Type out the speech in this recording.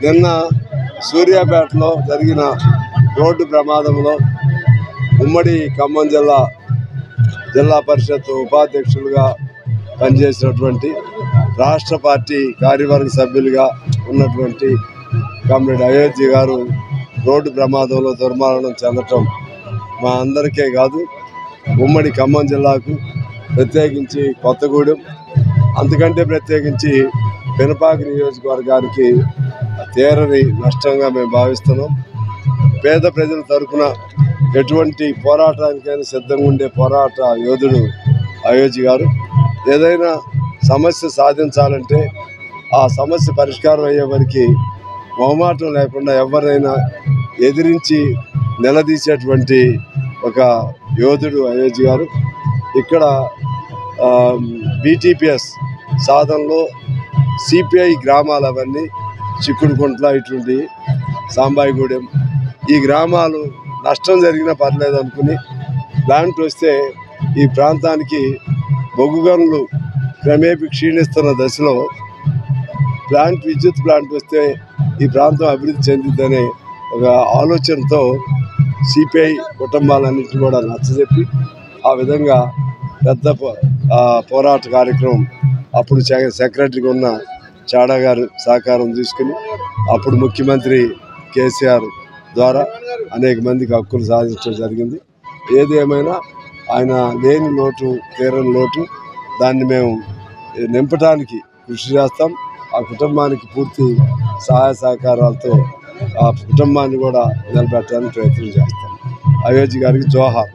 నిన్న సూర్యాపేటలో జరిగిన రోడ్డు ప్రమాదంలో ఉమ్మడి ఖమ్మం జిల్లా పరిషత్ ఉపాధ్యక్షులుగా పనిచేసినటువంటి రాష్ట్ర పార్టీ కార్యవర్గ సభ్యులుగా ఉన్నటువంటి కామ్రేడ్ అయోధ్య గారు రోడ్డు ప్రమాదంలో దుర్మరణం చెందటం మా అందరికీ కాదు, ఉమ్మడి ఖమ్మం జిల్లాకు, ప్రత్యేకించి కొత్తగూడెం, అంతకంటే ప్రత్యేకించి పెనుపాక నియోజకవర్గానికి తీరని నష్టంగా మేము భావిస్తున్నాం. పేద ప్రజల తరఫున ఎటువంటి పోరాటానికైనా సిద్ధంగా ఉండే పోరాట యోధుడు అయోధ్య గారు. ఏదైనా సమస్య సాధించాలంటే ఆ సమస్య పరిష్కారం అయ్యే వరకు మొహమాటం లేకుండా ఎవరైనా ఎదిరించి నిలదీసేటువంటి ఒక యోధుడు అయోధ్య గారు. ఇక్కడ BTPS సాధనలో CPI గ్రామాలు అవన్నీ చిక్కుడుకుంట్ల, ఇటువంటి సాంబాయిగూడెం, ఈ గ్రామాలు నష్టం జరిగినా పర్లేదు అనుకుని ప్లాంట్ వస్తే ఈ ప్రాంతానికి బొగ్గు గనులు క్రమేపీ క్షీణిస్తున్న దశలో విద్యుత్ ప్లాంట్ వస్తే ఈ ప్రాంతం అభివృద్ధి చెందిద్దనే ఒక ఆలోచనతో CPI కుటుంబాలన్నింటినీ కూడా నచ్చజెప్పి ఆ విధంగా పెద్ద పోరాట కార్యక్రమం అప్పుడు సెక్రటరీగా ఉన్న చాడా గారు సహకారం తీసుకుని అప్పుడు ముఖ్యమంత్రి కేసీఆర్ ద్వారా అనేక మందికి హక్కులు సాధించడం జరిగింది. ఏదేమైనా ఆయన లేని లోటు, తీరని లోటు, దాన్ని మేము నింపడానికి కృషి చేస్తాం. ఆ కుటుంబానికి పూర్తి సహాయ సహకారాలతో ఆ కుటుంబాన్ని కూడా నిలబెట్టడానికి ప్రయత్నం చేస్తాం. అయోధ్య గారికి జోహార్.